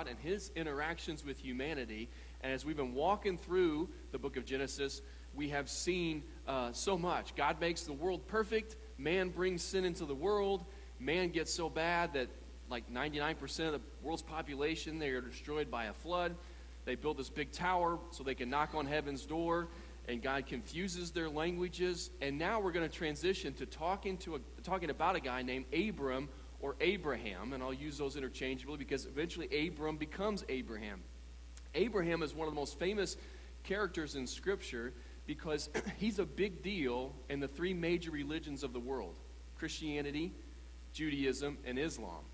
God and his interactions with humanity. And as we've been walking through the book of Genesis, we have seen so much. God makes the world perfect. Man brings sin into the world. Man gets so bad that like 99% of the world's population, they are destroyed by a flood. They build this big tower so they can knock on heaven's door, and God confuses their languages. And now we're going to transition to talking about a guy named Abram or Abraham, and I'll use those interchangeably because eventually Abram becomes Abraham. Abraham is one of the most famous characters in Scripture because he's a big deal in the three major religions of the world: Christianity, Judaism, and Islam.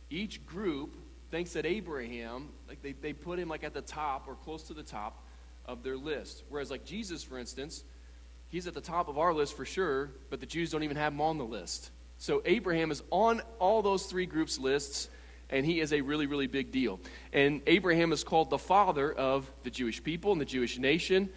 Each group thinks that Abraham, like they put him like at the top or close to the top of their list. Whereas like Jesus, for instance, he's at the top of our list for sure, but the Jews don't even have him on the list. So Abraham is on all those three groups' lists, and he is a really, really big deal. And Abraham is called the father of the Jewish people and the Jewish nation.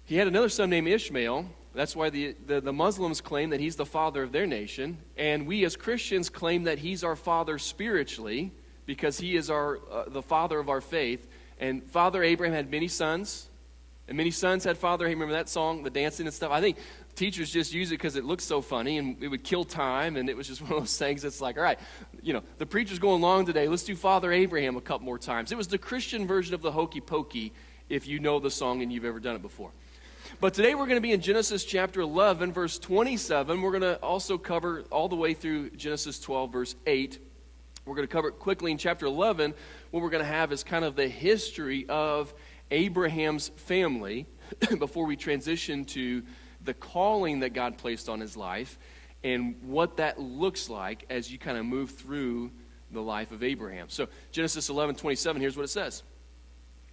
He had another son named Ishmael. That's why the Muslims claim that he's the father of their nation. And we as Christians claim that he's our father spiritually because he is the father of our faith. And Father Abraham had many sons, and many sons had Father Abraham. Remember that song, the dancing and stuff? I think teachers just use it because it looks so funny, and it would kill time, and it was just one of those things that's like, all right, the preacher's going long today. Let's do Father Abraham a couple more times. It was the Christian version of the hokey pokey, if you know the song and you've ever done it before. But today we're going to be in Genesis chapter 11, verse 27. We're going to also cover all the way through Genesis 12, verse 8. We're going to cover it quickly in chapter 11. What we're going to have is kind of the history of Abraham's family before we transition to the calling that God placed on his life and what that looks like as you kind of move through the life of Abraham. So Genesis 11:27, here's what it says.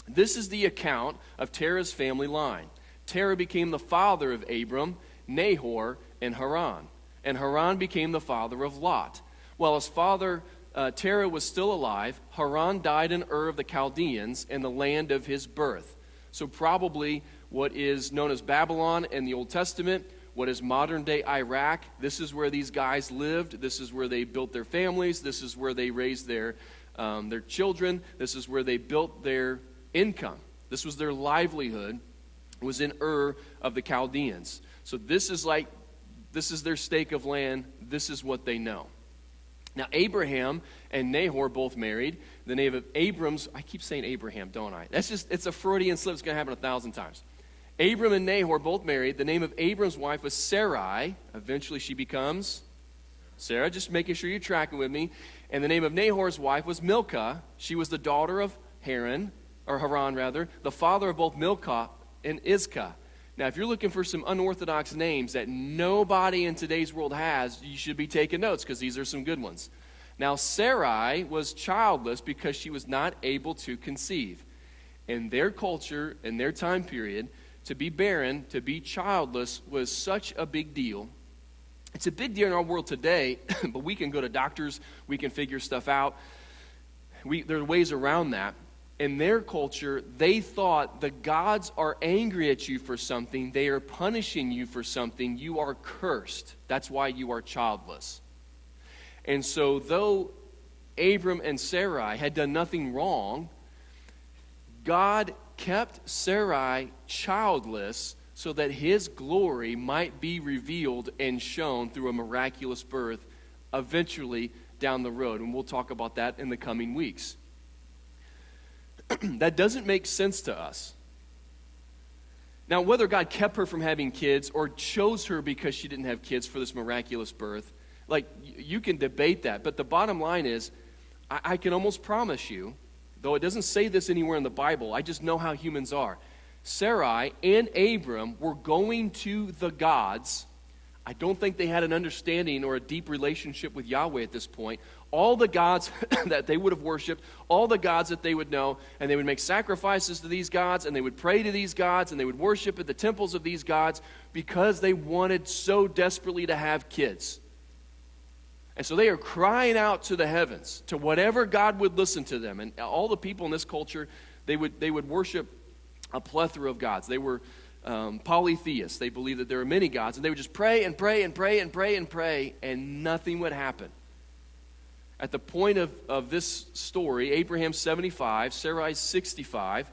This is the account of Terah's family line. Terah became the father of Abram, Nahor, and Haran. And Haran became the father of Lot. While his father Terah was still alive, Haran died in Ur of the Chaldeans in the land of his birth. So probably what is known as Babylon in the Old Testament, what is modern-day Iraq. This is where these guys lived. This is where they built their families. This is where they raised their children. This is where they built their income. This was their livelihood, was in Ur of the Chaldeans. So this is their stake of land. This is what they know. Now, Abraham and Nahor both married. The name of Abram's, I keep saying Abraham, don't I? It's a Freudian slip. It's going to happen 1,000 times. Abram and Nahor both married. The name of Abram's wife was Sarai. Eventually she becomes Sarah, just making sure you're tracking with me. And the name of Nahor's wife was Milcah. She was the daughter of Haran, the father of both Milcah and Iscah. Now, if you're looking for some unorthodox names that nobody in today's world has, you should be taking notes because these are some good ones. Now, Sarai was childless because she was not able to conceive. In their culture, in their time period, to be barren, to be childless was such a big deal. It's a big deal in our world today, but we can go to doctors, we can figure stuff out. There are ways around that. In their culture, they thought the gods are angry at you for something. They are punishing you for something. You are cursed. That's why you are childless. And so though Abram and Sarai had done nothing wrong, God kept Sarai childless so that his glory might be revealed and shown through a miraculous birth eventually down the road. And we'll talk about that in the coming weeks. That doesn't make sense to us. Now, whether God kept her from having kids or chose her because she didn't have kids for this miraculous birth, you can debate that. But the bottom line is, I can almost promise you, though it doesn't say this anywhere in the Bible, I just know how humans are. Sarai and Abram were going to the gods. I don't think they had an understanding or a deep relationship with Yahweh at this point. All the gods that they would have worshipped, all the gods that they would know, and they would make sacrifices to these gods, and they would pray to these gods, and they would worship at the temples of these gods because they wanted so desperately to have kids. And so they are crying out to the heavens, to whatever God would listen to them. And all the people in this culture, they would worship a plethora of gods. They were polytheists. They believed that there were many gods, and they would just pray and pray and pray and pray and pray, and nothing would happen. At the point of this story, Abraham's 75, Sarai's 65,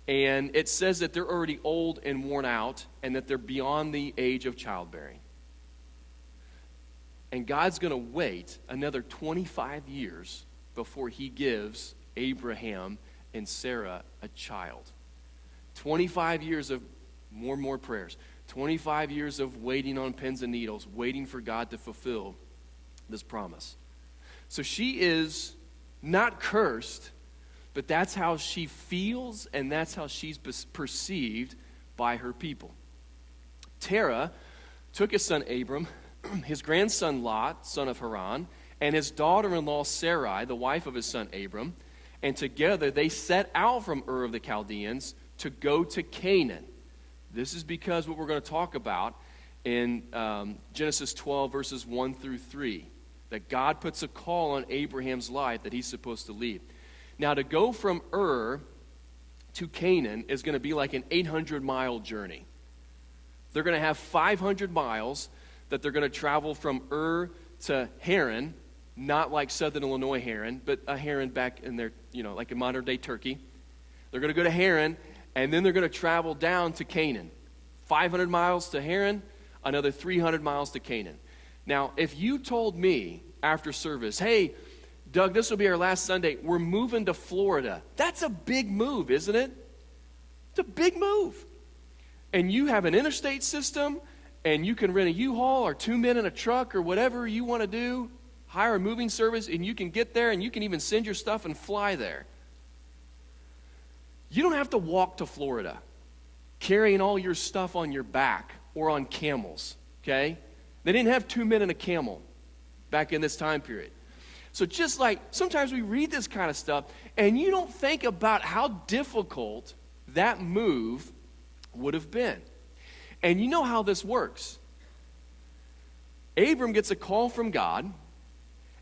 and it says that they're already old and worn out and that they're beyond the age of childbearing. And God's going to wait another 25 years before he gives Abraham and Sarah a child. 25 years of more and more prayers. 25 years of waiting on pins and needles, waiting for God to fulfill this promise. So she is not cursed, but that's how she feels, and that's how she's perceived by her people. Terah took his son Abram, his grandson Lot, son of Haran, and his daughter-in-law Sarai, the wife of his son Abram, and together they set out from Ur of the Chaldeans to go to Canaan. This is because what we're going to talk about in Genesis 12, verses 1 through 3, that God puts a call on Abraham's life that he's supposed to lead. Now, to go from Ur to Canaan is going to be like an 800-mile journey. They're going to have 500 miles that they're going to travel from Ur to Haran, not like Southern Illinois Haran, but a Haran back in their, like in modern-day Turkey. They're going to go to Haran, and then they're going to travel down to Canaan. 500 miles to Haran, another 300 miles to Canaan. Now, if you told me after service, hey, Doug, this will be our last Sunday, we're moving to Florida. That's a big move, isn't it? It's a big move. And you have an interstate system, and you can rent a U-Haul or 2 men in a truck or whatever you want to do, hire a moving service, and you can get there, and you can even send your stuff and fly there. You don't have to walk to Florida carrying all your stuff on your back or on camels, okay? They didn't have 2 men and a camel back in this time period. So just like sometimes we read this kind of stuff and you don't think about how difficult that move would have been. And you know how this works. Abram gets a call from God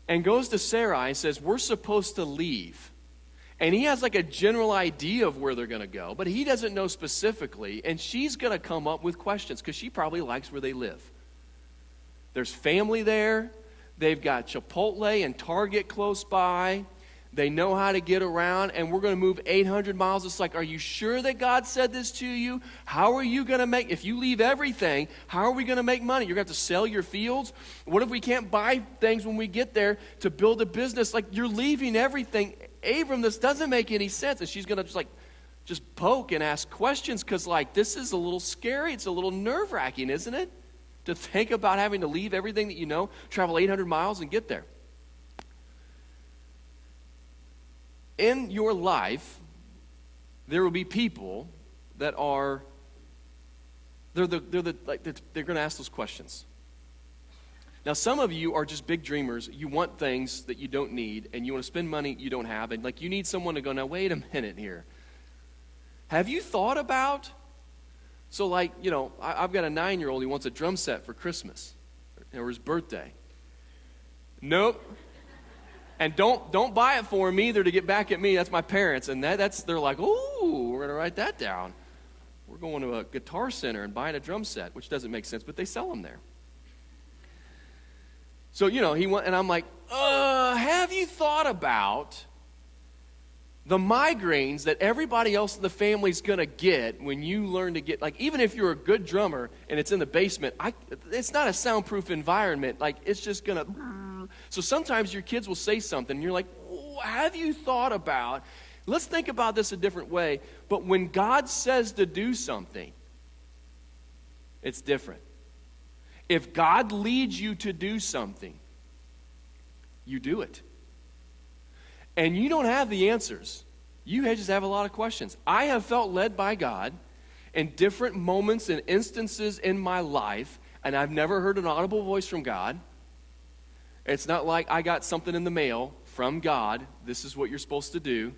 and goes to Sarai and says, we're supposed to leave. And he has like a general idea of where they're going to go, but he doesn't know specifically. And she's going to come up with questions because she probably likes where they live. There's family there. They've got Chipotle and Target close by. They know how to get around, and we're going to move 800 miles. It's like, are you sure that God said this to you? How are you going to make, if you leave everything, how are we going to make money? You're going to have to sell your fields? What if we can't buy things when we get there to build a business? Like, you're leaving everything. Abram, this doesn't make any sense. And she's going to just poke and ask questions because, this is a little scary. It's a little nerve-wracking, isn't it? To think about having to leave everything that you know, travel 800 miles and get there. In your life, there will be people that are, they're going to ask those questions. Now, some of you are just big dreamers. You want things that you don't need, and you want to spend money you don't have, and you need someone to go, now, wait a minute here. Have you thought about, I've got a 9-year-old who wants a drum set for Christmas or his birthday. Nope. And don't buy it for him either to get back at me. That's my parents. And they're like, ooh, we're going to write that down. We're going to a guitar center and buying a drum set, which doesn't make sense, but they sell them there. So, and I'm like, have you thought about the migraines that everybody else in the family's going to get when you learn to get, even if you're a good drummer and it's in the basement, it's not a soundproof environment. It's just going to, so sometimes your kids will say something and you're like, have you thought about, let's think about this a different way. But when God says to do something, it's different. If God leads you to do something, you do it. And you don't have the answers. You just have a lot of questions. I have felt led by God in different moments and instances in my life, and I've never heard an audible voice from God. It's not like I got something in the mail from God. This is what you're supposed to do.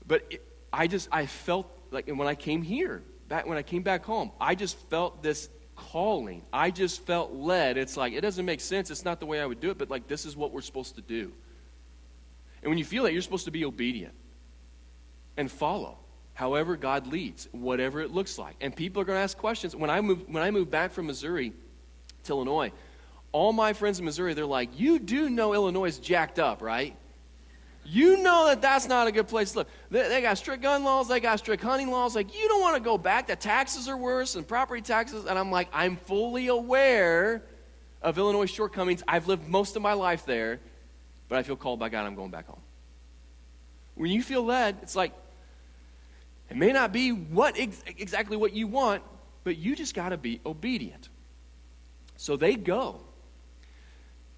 But I felt like, and when I came here, when I came back home, I just felt this calling. I just felt led. It's like, it doesn't make sense. It's not the way I would do it, but this is what we're supposed to do. And when you feel that, you're supposed to be obedient and follow however God leads, whatever it looks like. And people are going to ask questions. When I moved back from Missouri to Illinois, All my friends in Missouri, they're like, you do know Illinois is jacked up, right? You know that that's not a good place to live. They got strict gun laws. They got strict hunting laws. Like, you don't want to go back. The taxes are worse and property taxes. And I'm like, I'm fully aware of Illinois' shortcomings. I've lived most of my life there, but I feel called by God. I'm going back home. When you feel led, it's like, it may not be exactly what you want, but you just got to be obedient. So they go.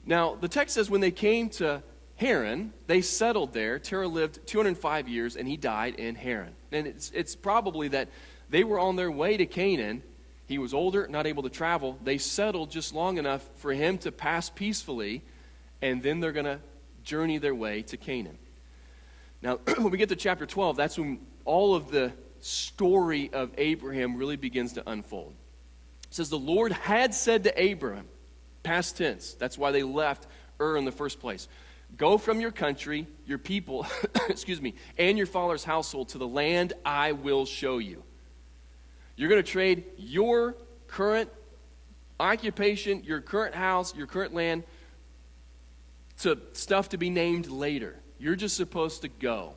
Now, the text says when they came to Haran, they settled there. Terah lived 205 years, and he died in Haran. And it's probably that they were on their way to Canaan. He was older, not able to travel. They settled just long enough for him to pass peacefully, and then they're going to journey their way to Canaan. Now, when we get to chapter 12, that's when all of the story of Abraham really begins to unfold. It says, the Lord had said to Abram, past tense, that's why they left Ur in the first place, go from your country, your people, and your father's household to the land I will show you. You're going to trade your current occupation, your current house, your current land, to stuff to be named later. You're just supposed to go.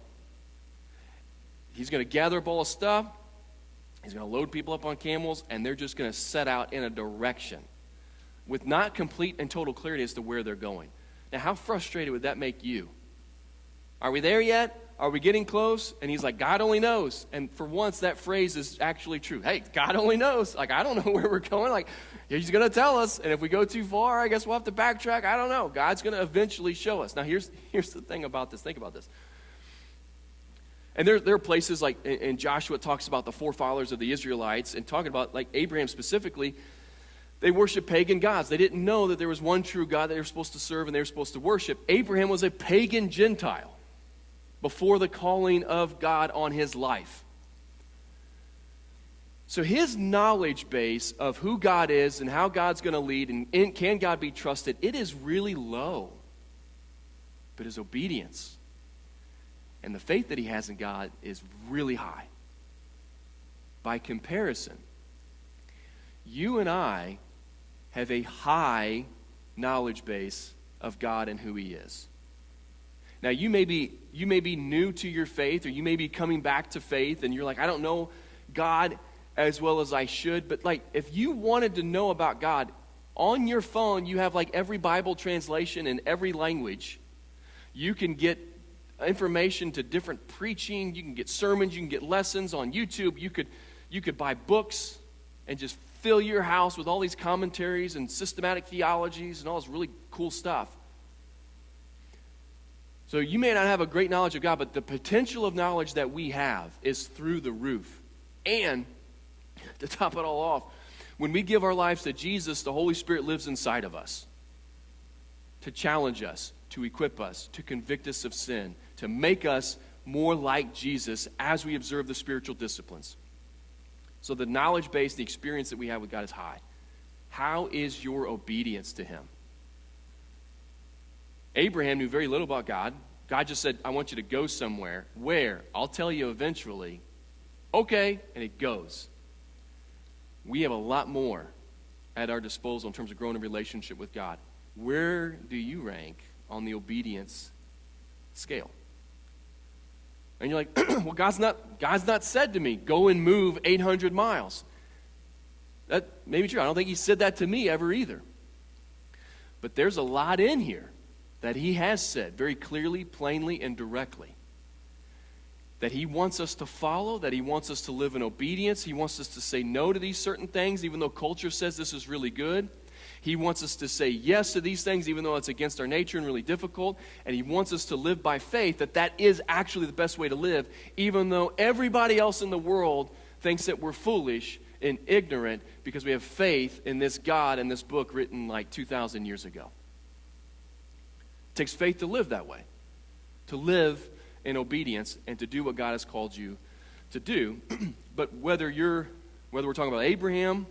He's going to gather up all the stuff. He's going to load people up on camels, and they're just going to set out in a direction with not complete and total clarity as to where they're going. Now, how frustrated would that make you? Are we there yet? Are we getting close? And he's like, God only knows. And for once, that phrase is actually true. Hey, God only knows. Like, I don't know where we're going. Like, he's going to tell us. And if we go too far, I guess we'll have to backtrack. I don't know. God's going to eventually show us. Now, here's the thing about this. Think about this. And there are places like in Joshua, it talks about the forefathers of the Israelites, and talking about, like, Abraham specifically, they worship pagan gods. They didn't know that there was one true God that they were supposed to serve and they were supposed to worship. Abraham was a pagan Gentile before the calling of God on his life. So his knowledge base of who God is and how God's going to lead and can God be trusted, it is really low. But his obedience and the faith that he has in God is really high. By comparison, you and I have a high knowledge base of God and who he is. Now, you may be new to your faith, or you may be coming back to faith, and you're like, I don't know God as well as I should. But, like, if you wanted to know about God, on your phone, you have, like, every Bible translation in every language. You can get information to different preaching. You can get sermons. You can get lessons on YouTube. You could buy books and just fill your house with all these commentaries and systematic theologies and all this really cool stuff. So you may not have a great knowledge of God, but the potential of knowledge that we have is through the roof. And to top it all off, when we give our lives to Jesus, the Holy Spirit lives inside of us to challenge us, to equip us, to convict us of sin, to make us more like Jesus as we observe the spiritual disciplines. So the knowledge base, the experience that we have with God is high. How is your obedience to him? Abraham knew very little about God. God just said, I want you to go somewhere. Where? I'll tell you eventually. Okay, and it goes. We have a lot more at our disposal in terms of growing a relationship with God. Where do you rank on the obedience scale? And you're like, well, God's not said to me, go and move 800 miles. That may be true. I don't think he said that to me ever either. But there's a lot in here that he has said very clearly, plainly, and directly. That he wants us to follow, that he wants us to live in obedience. He wants us to say no to these certain things, even though culture says this is really good. He wants us to say yes to these things, even though it's against our nature and really difficult. And he wants us to live by faith, that is actually the best way to live, even though everybody else in the world thinks that we're foolish and ignorant because we have faith in this God and this book written like 2,000 years ago. It takes faith to live that way, to live in obedience and to do what God has called you to do. But whether we're talking about Abraham,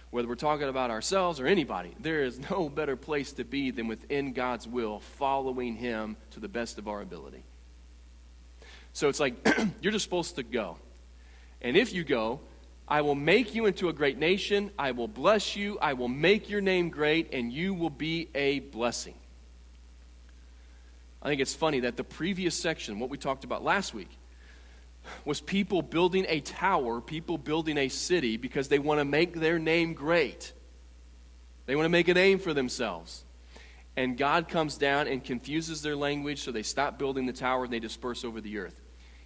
whether we're talking about ourselves or anybody, there is no better place to be than within God's will, following him to the best of our ability. So it's like, you're just supposed to go. And if you go, I will make you into a great nation. I will bless you. I will make your name great, and you will be a blessing. I think it's funny that the previous section, what we talked about last week, was people building a tower, people building a city because they want to make their name great. They want to make a name for themselves. And God comes down and confuses their language, so they stop building the tower and they disperse over the earth.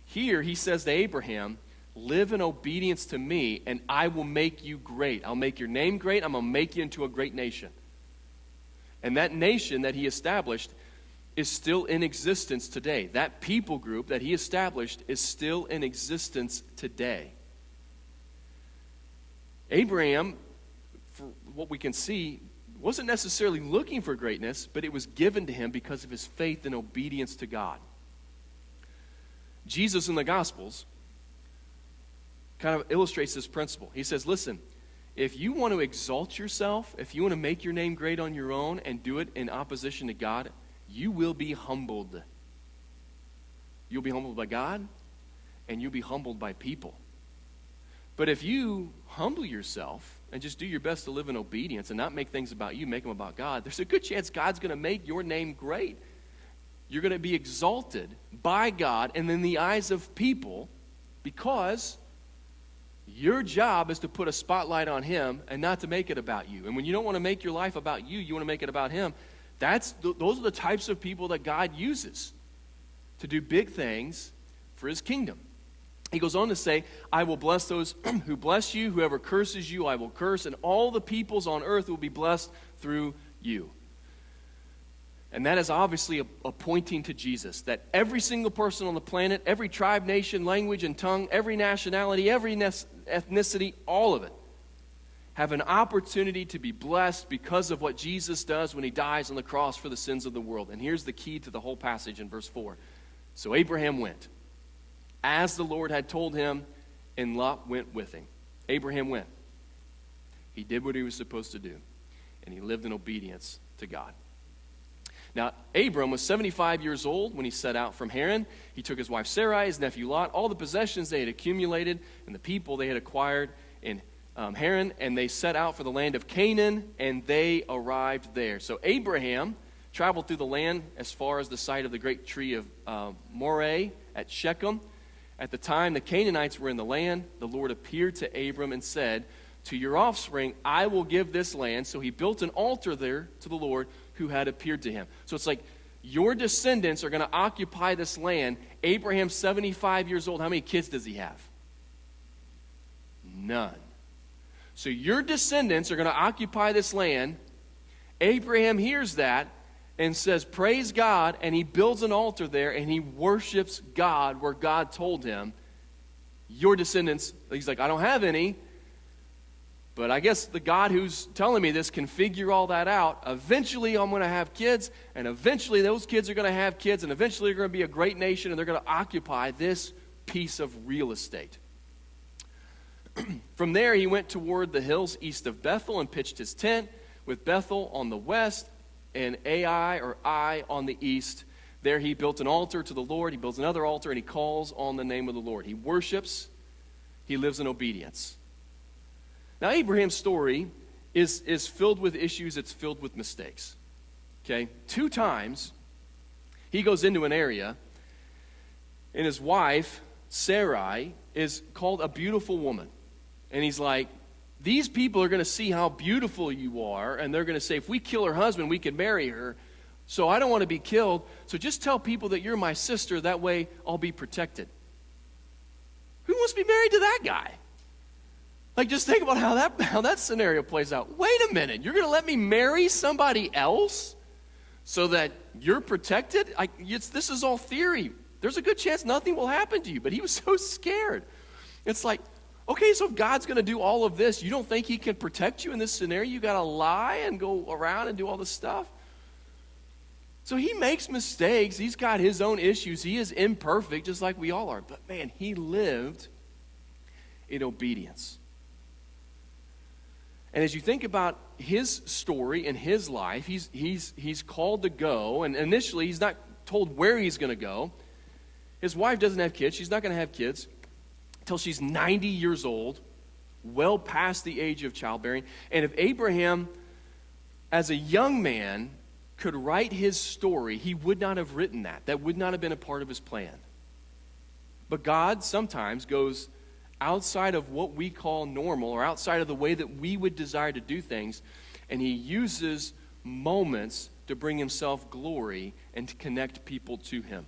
Here, he says to Abraham, live in obedience to me, and I will make you great. I'll make your name great. I'm going to make you into a great nation. And that nation that he established is still in existence today. That people group that he established is still in existence today. Abraham, for what we can see, wasn't necessarily looking for greatness, but it was given to him because of his faith and obedience to God. Jesus in the Gospels kind of illustrates this principle. He says, listen, if you want to exalt yourself, if you want to make your name great on your own and do it in opposition to God, you will be humbled. You'll be humbled by God, and you'll be humbled by people. But if you humble yourself and just do your best to live in obedience and not make things about you, make them about God, there's a good chance God's going to make your name great. You're going to be exalted by God and in the eyes of people because your job is to put a spotlight on him and not to make it about you. And when you don't want to make your life about you, you want to make it about him. Those are the types of people that God uses to do big things for his kingdom. He goes on to say, I will bless those who bless you. Whoever curses you, I will curse. And all the peoples on earth will be blessed through you. And that is obviously a pointing to Jesus. That every single person on the planet, every tribe, nation, language, and tongue, every nationality, every ethnicity, all of it, have an opportunity to be blessed because of what Jesus does when he dies on the cross for the sins of the world. And here's the key to the whole passage in verse 4. So Abraham went, as the Lord had told him, and Lot went with him. Abraham went. He did what he was supposed to do, and he lived in obedience to God. Now, Abram was 75 years old when he set out from Haran. He took his wife Sarai, his nephew Lot, all the possessions they had accumulated, and the people they had acquired in Haran, and they set out for the land of Canaan, and they arrived there. So Abraham traveled through the land as far as the site of the great tree of Moreh at Shechem. At the time the Canaanites were in the land, the Lord appeared to Abram and said, to your offspring I will give this land. So he built an altar there to the Lord who had appeared to him. So it's like your descendants are going to occupy this land. Abraham's 75 years old. How many kids does he have? None. So your descendants are going to occupy this land. Abraham hears that and says, praise God, and he builds an altar there, and he worships God where God told him, your descendants, he's like, I don't have any, but I guess the God who's telling me this can figure all that out. Eventually I'm going to have kids, and eventually those kids are going to have kids, and eventually they're going to be a great nation, and they're going to occupy this piece of real estate. From there he went toward the hills east of Bethel and pitched his tent, with Bethel on the west and Ai on the east. There he built an altar to the Lord. He builds another altar, and he calls on the name of the Lord. He worships. He lives in obedience. Now, Abraham's story is filled with issues. It's filled with mistakes. Okay? 2 times he goes into an area, and his wife, Sarai, is called a beautiful woman. And he's like, these people are going to see how beautiful you are, and they're going to say, if we kill her husband, we can marry her. So I don't want to be killed. So just tell people that you're my sister. That way I'll be protected. Who wants to be married to that guy? Like, just think about how that scenario plays out. Wait a minute. You're going to let me marry somebody else so that you're protected? This is all theory. There's a good chance nothing will happen to you. But he was so scared. It's like, okay, so if God's going to do all of this, you don't think he can protect you in this scenario? You got to lie and go around and do all this stuff? So he makes mistakes. He's got his own issues. He is imperfect, just like we all are. But man, he lived in obedience. And as you think about his story and his life, he's called to go. And initially, he's not told where he's going to go. His wife doesn't have kids. She's not going to have kids until she's 90 years old. well past the age of childbearing. And if Abraham, as a young man, could write his story, he would not have written that. That would not have been a part of his plan. But God sometimes goes outside of what we call normal, or outside of the way that we would desire to do things, and he uses moments to bring himself glory and to connect people to him.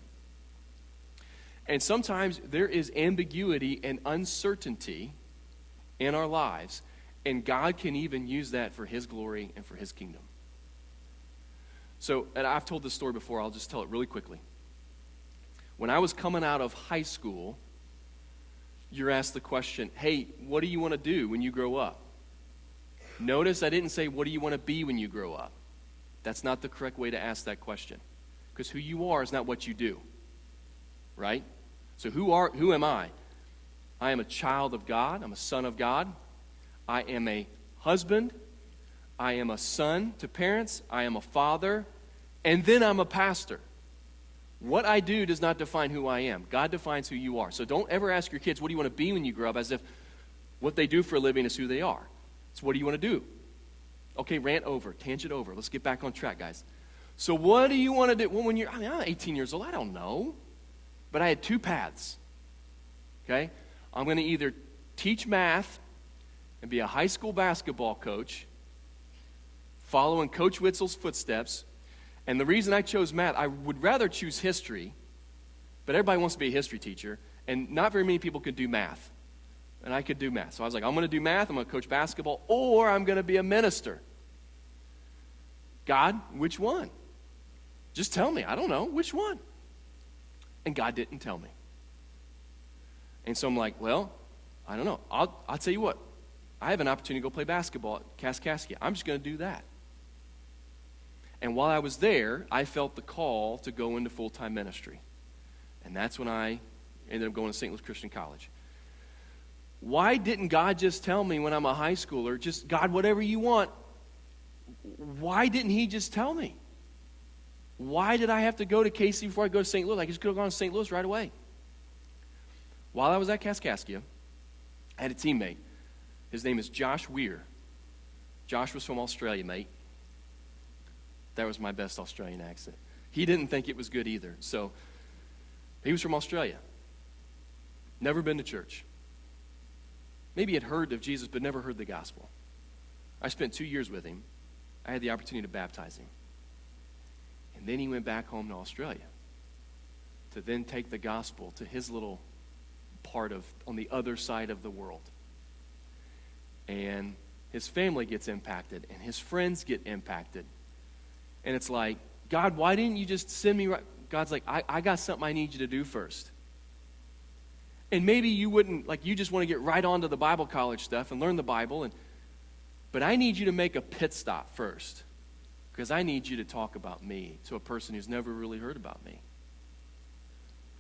And sometimes there is ambiguity and uncertainty in our lives, and God can even use that for his glory and for his kingdom. So, and I've told this story before, I'll just tell it really quickly. When I was coming out of high school, you're asked the question, hey, what do you want to do when you grow up? Notice I didn't say, what do you want to be when you grow up? That's not the correct way to ask that question. Because who you are is not what you do. Right? So who am I? I am a child of God. I'm a son of God. I am a husband. I am a son to parents. I am a father. And then I'm a pastor. What I do does not define who I am. God defines who you are. So don't ever ask your kids, what do you want to be when you grow up, as if what they do for a living is who they are. It's what do you want to do? Okay, rant over, tangent over. Let's get back on track, guys. So what do you want to do? Well, I'm 18 years old. I don't know. But I had two paths. Okay? I'm going to either teach math and be a high school basketball coach, following Coach Witzel's footsteps. And the reason I chose math, I would rather choose history, but everybody wants to be a history teacher, and not very many people could do math. And I could do math. So I was like, I'm going to do math, I'm going to coach basketball, or I'm going to be a minister. God, which one? Just tell me. I don't know. Which one? And God didn't tell me. And so I'm like, well, I don't know. I'll tell you what. I have an opportunity to go play basketball at Kaskaskia. I'm just going to do that. And while I was there, I felt the call to go into full-time ministry. And that's when I ended up going to St. Louis Christian College. Why didn't God just tell me when I'm a high schooler, just, God, whatever you want? Why didn't he just tell me? Why did I have to go to Casey before I go to St. Louis? I just could have gone to St. Louis right away. While I was at Kaskaskia, I had a teammate. His name is Josh Weir. Josh was from Australia, mate. That was my best Australian accent. He didn't think it was good either. So he was from Australia. Never been to church. Maybe had heard of Jesus, but never heard the gospel. I spent 2 years with him. I had the opportunity to baptize him. And then he went back home to Australia to then take the gospel to his little part of, on the other side of the world. And his family gets impacted, and his friends get impacted. And it's like, God, why didn't you just send me right? God's like, I got something I need you to do first. And maybe you wouldn't, like, you just want to get right onto the Bible college stuff and learn the Bible. But I need you to make a pit stop first. Because I need you to talk about me to a person who's never really heard about me.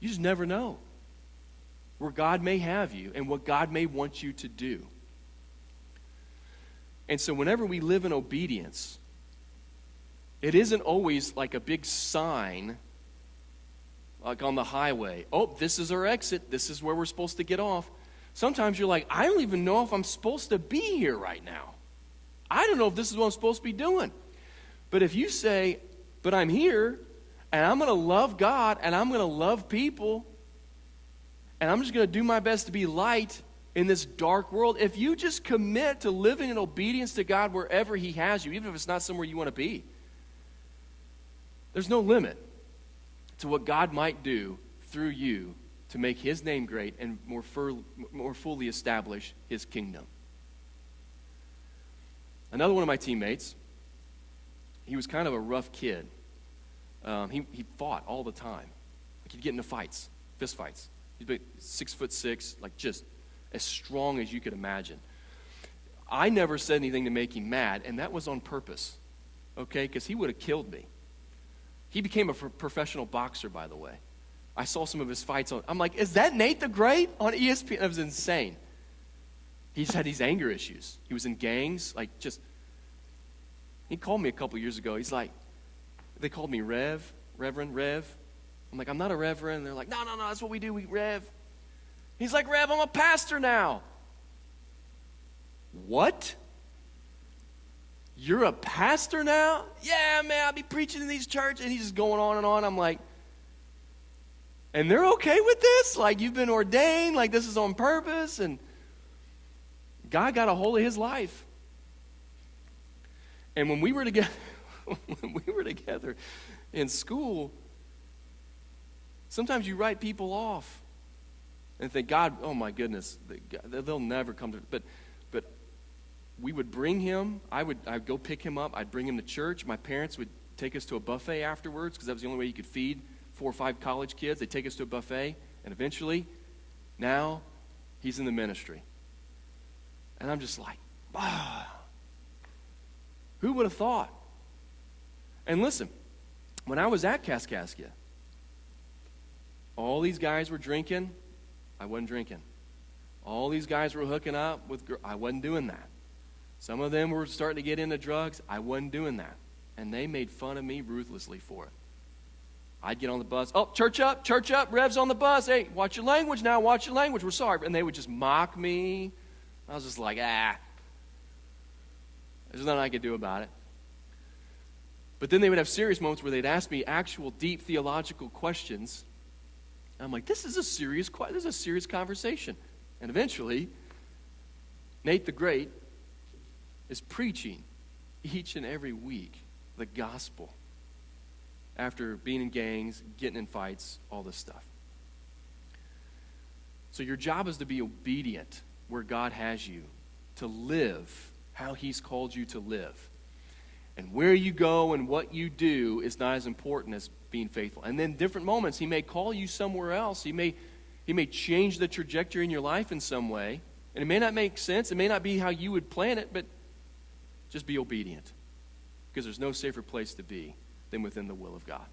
You just never know where God may have you and what God may want you to do. And so whenever we live in obedience, it isn't always like a big sign like on the highway. Oh, this is our exit. This is where we're supposed to get off. Sometimes you're like, I don't even know if I'm supposed to be here right now. I don't know if this is what I'm supposed to be doing. But if you say, but I'm here, and I'm going to love God, and I'm going to love people, and I'm just going to do my best to be light in this dark world, if you just commit to living in obedience to God wherever he has you, even if it's not somewhere you want to be, there's no limit to what God might do through you to make his name great and more fully establish his kingdom. Another one of my teammates, he was kind of a rough kid. He fought all the time. Like he'd get into fights, fist fights. He'd be 6'6", like just as strong as you could imagine. I never said anything to make him mad, and that was on purpose, okay? Because he would have killed me. He became a professional boxer, by the way. I saw some of his fights on. I'm like, is that Nate the Great on ESPN? That was insane. He's had these anger issues. He was in gangs, like just. He called me a couple years ago. He's like, they called me Reverend Rev. I'm like, I'm not a reverend. They're like, no, that's what we do, we Rev. He's like, Rev, I'm a pastor now. what? You're a pastor now? Yeah, man, I'll be preaching in these churches. And he's just going on and on. I'm like, and they're okay with this? Like, you've been ordained, like this is on purpose? And God got a hold of his life. And when we were together, in school, sometimes you write people off and think, God, oh my goodness, they'll never come to, but we would bring him, I'd go pick him up, I'd bring him to church. My parents would take us to a buffet afterwards because that was the only way you could feed 4 or 5 college kids. They'd take us to a buffet, and eventually, now, he's in the ministry. And I'm just like, wow. Who would have thought? And listen, when I was at Kaskaskia, all these guys were drinking, I wasn't drinking. All these guys were hooking up with girls, I wasn't doing that. Some of them were starting to get into drugs, I wasn't doing that. And they made fun of me ruthlessly for it. I'd get on the bus, oh, church up, Rev's on the bus. Hey, watch your language now, watch your language, we're sorry. And they would just mock me. I was just like, there's nothing I could do about it. But then they would have serious moments where they'd ask me actual deep theological questions. I'm like, this is a serious conversation. And eventually, Nate the Great is preaching each and every week the gospel after being in gangs, getting in fights, all this stuff. So your job is to be obedient where God has you, to live how he's called you to live. And where you go and what you do is not as important as being faithful. And then different moments, he may call you somewhere else. He may change the trajectory in your life in some way. And it may not make sense. It may not be how you would plan it, but just be obedient. Because there's no safer place to be than within the will of God.